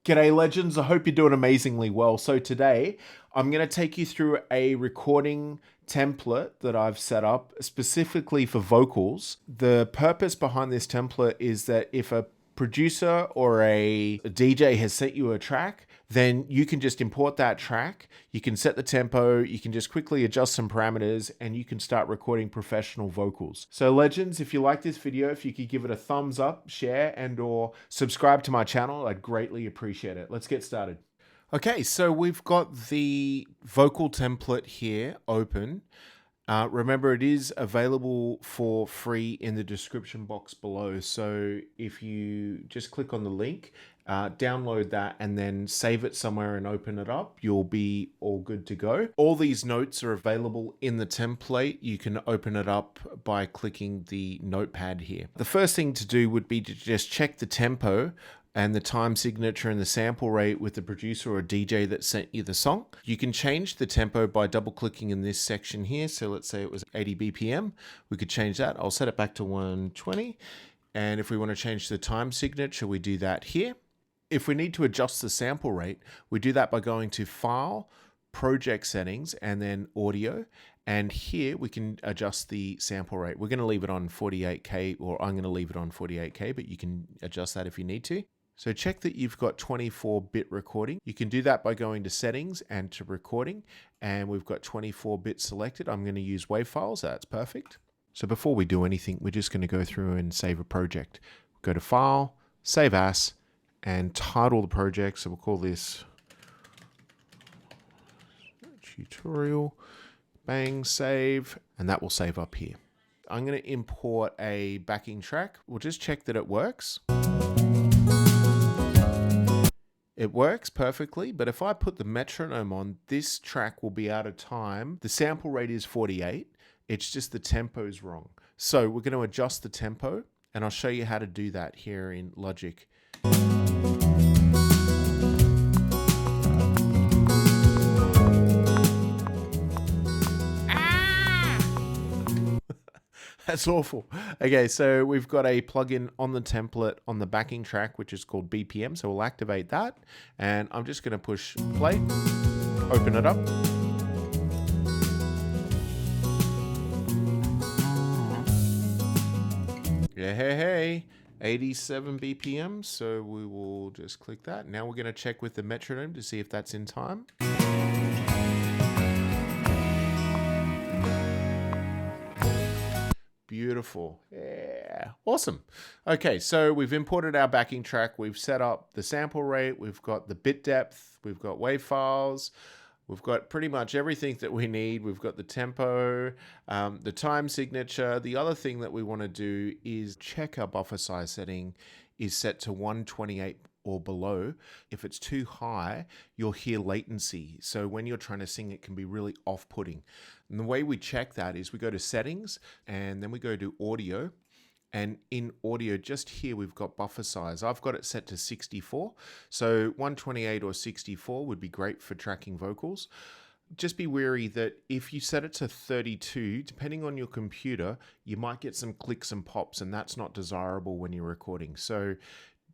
G'day legends, I hope you're doing amazingly well. So today I'm going to take you through a recording template that I've set up specifically for vocals. The purpose behind this template is that if a producer or a DJ has sent you a track, then you can just import that track, you can set the tempo, you can just quickly adjust some parameters, and you can start recording professional vocals. So legends, if you like this video, if you could give it a thumbs up, share, and or subscribe to my channel, I'd greatly appreciate it. Let's get started. Okay, so we've got the vocal template here open. Remember, it is available for free in the description box below. So if you just click on the link, download that and then save it somewhere and open it up, you'll be all good to go. All these notes are available in the template. You can open it up by clicking the notepad here. The first thing to do would be to just check the tempo and the time signature and the sample rate with the producer or DJ that sent you the song. You can change the tempo by double clicking in this section here. So let's say it was 80 BPM. We could change that. I'll set it back to 120. And if we want to change the time signature, we do that here. If we need to adjust the sample rate, we do that by going to File, Project Settings, and then Audio. And here we can adjust the sample rate. We're going to leave it on 48K, or I'm going to leave it on 48K, but you can adjust that if you need to. So check that you've got 24-bit recording. You can do that by going to Settings and to Recording, and we've got 24-bit selected. I'm going to use WAV files. That's perfect. So before we do anything, we're just going to go through and save a project. Go to File, Save As, and title the project. So we'll call this Tutorial. Bang, save, and that will save up here. I'm going to import a backing track. We'll just check that it works. It works perfectly, but if I put the metronome on, this track will be out of time. The sample rate is 48. It's just the tempo's wrong. So we're going to adjust the tempo, and I'll show you how to do that here in Logic. That's awful. Okay, so we've got a plugin on the template on the backing track, which is called BPM. So we'll activate that. And I'm just going to push play, open it up. Yeah, hey, 87 BPM. So we will just click that. Now we're going to check with the metronome to see if that's in time. Beautiful. Yeah. Awesome. Okay, so we've imported our backing track. We've set up the sample rate. We've got the bit depth. We've got WAV files. We've got pretty much everything that we need. We've got the tempo, the time signature. The other thing that we want to do is check our buffer size setting is set to 128 or below. If it's too high, you'll hear latency. So when you're trying to sing, it can be really off-putting. And the way we check that is we go to Settings and then we go to Audio. And in Audio, just here, we've got buffer size. I've got it set to 64. So 128 or 64 would be great for tracking vocals. Just be wary that if you set it to 32, depending on your computer, you might get some clicks and pops, and that's not desirable when you're recording. So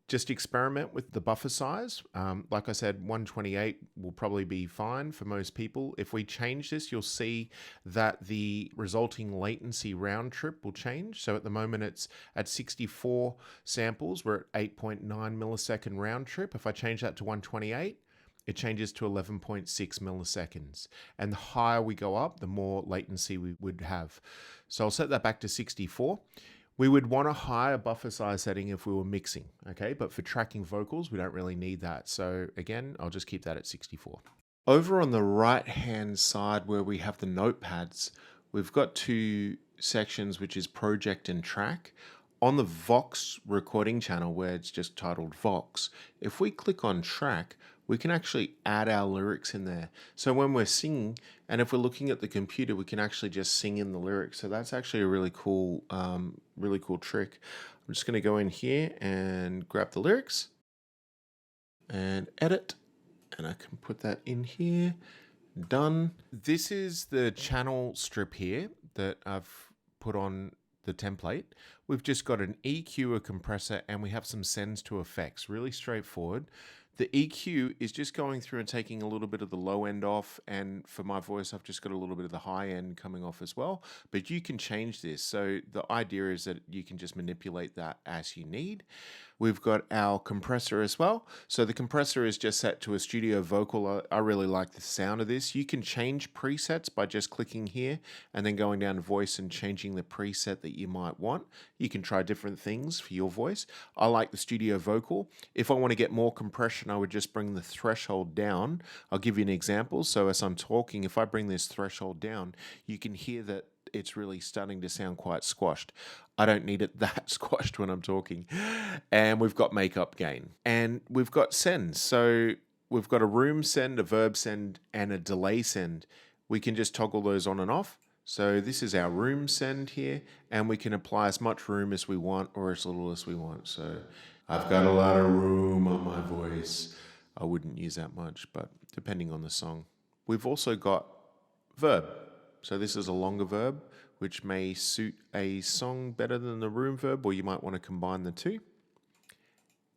just experiment with the buffer size. Like I said, 128 will probably be fine for most people. If we change this, you'll see that the resulting latency round trip will change. So at the moment it's at 64 samples. We're at 8.9 millisecond round trip. If I change that to 128, it changes to 11.6 milliseconds. And the higher we go up, the more latency we would have. So I'll set that back to 64. We would want a higher buffer size setting if we were mixing, okay? But for tracking vocals, we don't really need that. So again, I'll just keep that at 64. Over on the right-hand side where we have the notepads, we've got two sections, which is project and track. On the Vox recording channel where it's just titled Vox, if we click on track, we can actually add our lyrics in there. So when we're singing, and if we're looking at the computer, we can actually just sing in the lyrics. So that's actually a really cool trick. I'm just going to go in here and grab the lyrics and edit, and I can put that in here. Done. This is the channel strip here that I've put on the template. We've just got an EQ, a compressor, and we have some sends to effects. Really straightforward. The EQ is just going through and taking a little bit of the low end off, and for my voice, I've just got a little bit of the high end coming off as well. But you can change this. So the idea is that you can just manipulate that as you need. We've got our compressor as well. So the compressor is just set to a studio vocal. I really like the sound of this. You can change presets by just clicking here and then going down to voice and changing the preset that you might want. You can try different things for your voice. I like the studio vocal. If I want to get more compression, I would just bring the threshold down. I'll give you an example. So as I'm talking, if I bring this threshold down, you can hear that it's really starting to sound quite squashed. I don't need it that squashed when I'm talking. And we've got makeup gain. And we've got sends. So we've got a room send, a verb send, and a delay send. We can just toggle those on and off. So this is our room send here, and we can apply as much room as we want or as little as we want. So I've got a lot of room on my voice. I wouldn't use that much, but depending on the song. We've also got verb. So this is a longer verb, which may suit a song better than the room verb, or you might want to combine the two.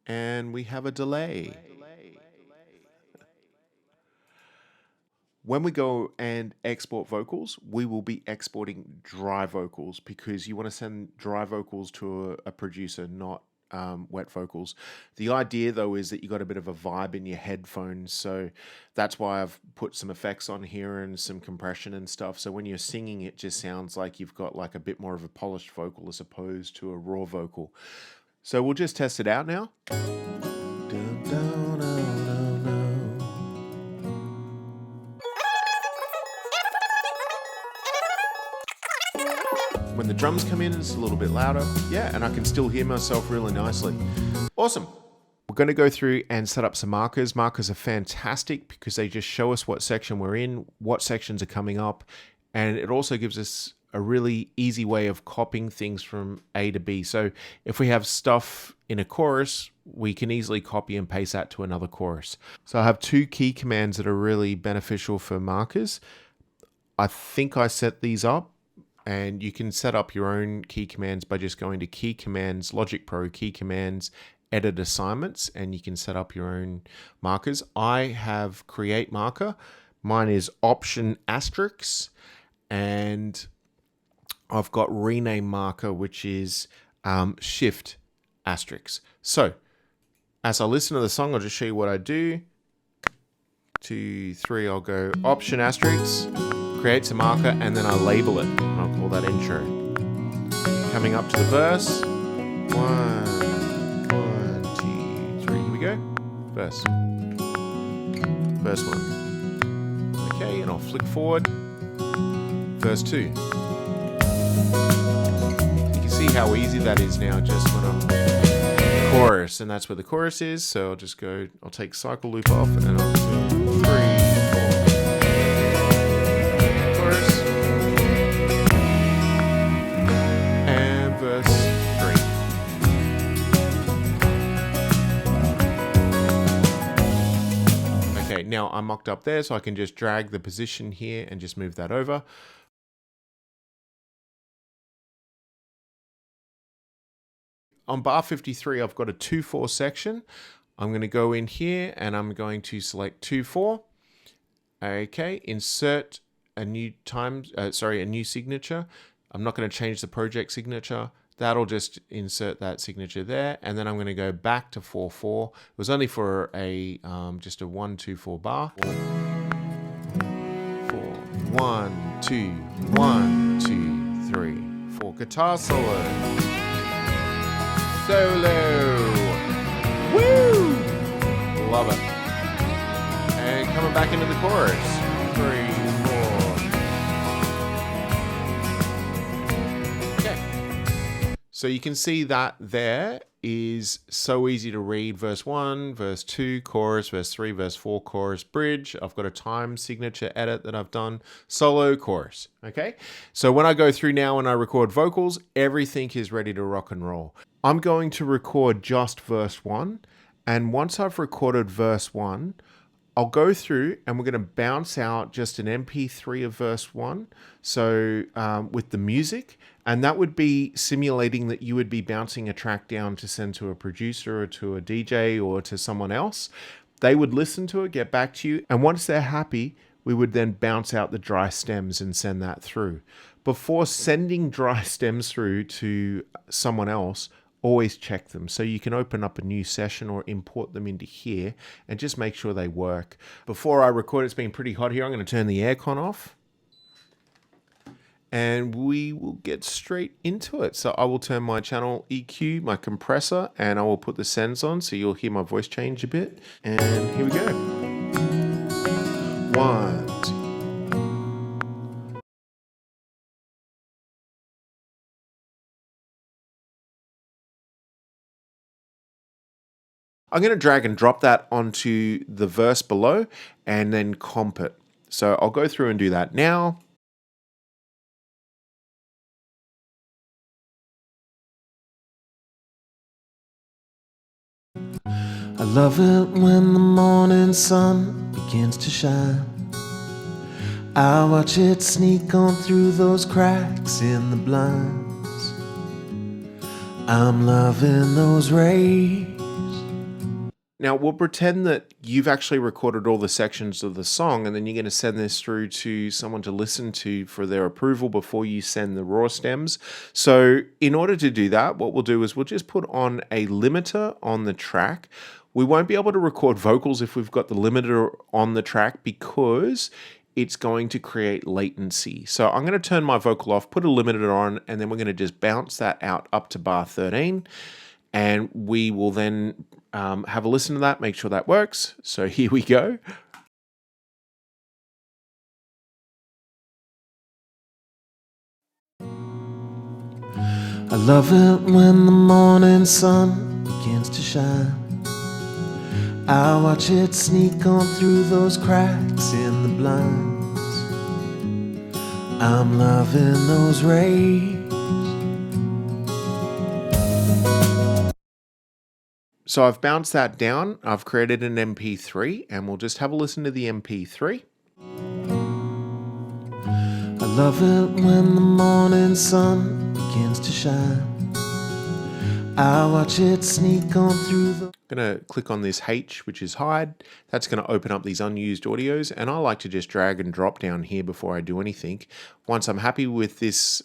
And we have a delay. When we go and export vocals, we will be exporting dry vocals because you want to send dry vocals to a producer, not wet vocals. The idea though is that you got a bit of a vibe in your headphones, so that's why I've put some effects on here and some compression and stuff, so when you're singing it just sounds like you've got like a bit more of a polished vocal as opposed to a raw vocal. So we'll just test it out now. When the drums come in, it's a little bit louder. Yeah, and I can still hear myself really nicely. Awesome. We're going to go through and set up some markers. Markers are fantastic because they just show us what section we're in, what sections are coming up, and it also gives us a really easy way of copying things from A to B. So if we have stuff in a chorus, we can easily copy and paste that to another chorus. So I have two key commands that are really beneficial for markers. I think I set these up. And you can set up your own key commands by just going to Key Commands, Logic Pro, Key Commands, Edit Assignments, and you can set up your own markers. I have Create Marker. Mine is Option Asterisk, and I've got Rename Marker, which is Shift Asterisk. So as I listen to the song, I'll just show you what I do. 2, 3, I'll go Option Asterisk, creates a marker, and then I label it. And I'll call that intro. Coming up to the verse. 1, 2, 3. Here we go. Verse. Verse 1. Okay, and I'll flick forward. Verse 2. You can see how easy that is now just when I'm chorus, and that's where the chorus is. So I'll just go, I'll take cycle loop off, and I'll do 3, 4. Chorus. And verse 3. Okay, now I'm mocked up there, so I can just drag the position here and just move that over. On bar 53, I've got a 2/4 section. I'm going to go in here and I'm going to select 2/4. Okay, insert a new a new signature. I'm not going to change the project signature. That'll just insert that signature there, and then I'm going to go back to 4/4. It was only for a just a 1, 2, 4 bar. 4, 1, 2, 1, 2, 3, 4. Guitar solo. Solo. Woo! Love it. And coming back into the chorus. 3, 4. Okay. So you can see that there is so easy to read. Verse 1, verse 2, chorus, verse 3, verse 4, chorus, bridge. I've got a time signature edit that I've done. Solo, chorus. Okay. So when I go through now and I record vocals, everything is ready to rock and roll. I'm going to record just verse 1, and once I've recorded verse 1, I'll go through and we're going to bounce out just an MP3 of verse 1, so with the music, and that would be simulating that you would be bouncing a track down to send to a producer or to a DJ or to someone else. They would listen to it, get back to you, and once they're happy, we would then bounce out the dry stems and send that through. Before sending dry stems through to someone else, always check them. So you can open up a new session or import them into here and just make sure they work. Before I record, it's been pretty hot here. I'm going to turn the aircon off. And we will get straight into it. So I will turn my channel EQ, my compressor, and I will put the sends on so you'll hear my voice change a bit. And here we go. 1, 2. I'm going to drag and drop that onto the verse below and then comp it. So I'll go through and do that now. I love it when the morning sun begins to shine. I watch it sneak on through those cracks in the blinds. I'm loving those rays. Now we'll pretend that you've actually recorded all the sections of the song and then you're going to send this through to someone to listen to for their approval before you send the raw stems. So in order to do that, what we'll do is we'll just put on a limiter on the track. We won't be able to record vocals if we've got the limiter on the track because it's going to create latency. So I'm going to turn my vocal off, put a limiter on, and then we're going to just bounce that out up to bar 13. And we will then have a listen to that, make sure that works. So here we go. I love it when the morning sun begins to shine. I watch it sneak on through those cracks in the blinds. I'm loving those rays. So I've bounced that down. I've created an MP3 and we'll just have a listen to the MP3. I love it when the morning sun begins to shine. I watch it sneak on through the... I'm going to click on this H, which is hide. That's going to open up these unused audios. And I like to just drag and drop down here before I do anything. Once I'm happy with this,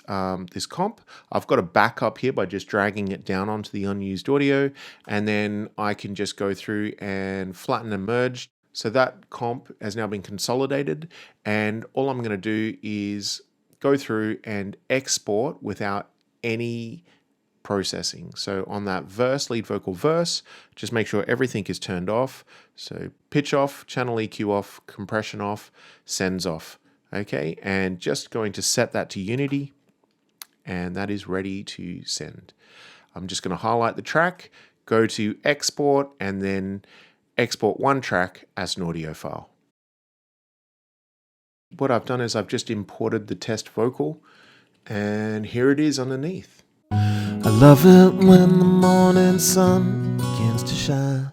this comp, I've got a backup here by just dragging it down onto the unused audio. And then I can just go through and flatten and merge. So that comp has now been consolidated. And all I'm going to do is go through and export without any processing. So on that verse, lead vocal verse, just make sure everything is turned off. So pitch off, channel EQ off, compression off, sends off. Okay, and just going to set that to Unity, and that is ready to send. I'm just going to highlight the track, go to export, and then export one track as an audio file. What I've done is I've just imported the test vocal, and here it is underneath. I love it when the morning sun begins to shine.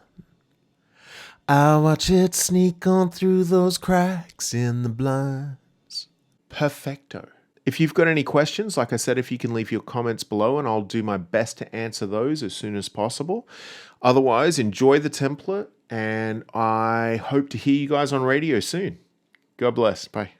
I watch it sneak on through those cracks in the blinds. Perfecto. If you've got any questions, like I said, if you can leave your comments below and I'll do my best to answer those as soon as possible. Otherwise, enjoy the template and I hope to hear you guys on radio soon. God bless. Bye.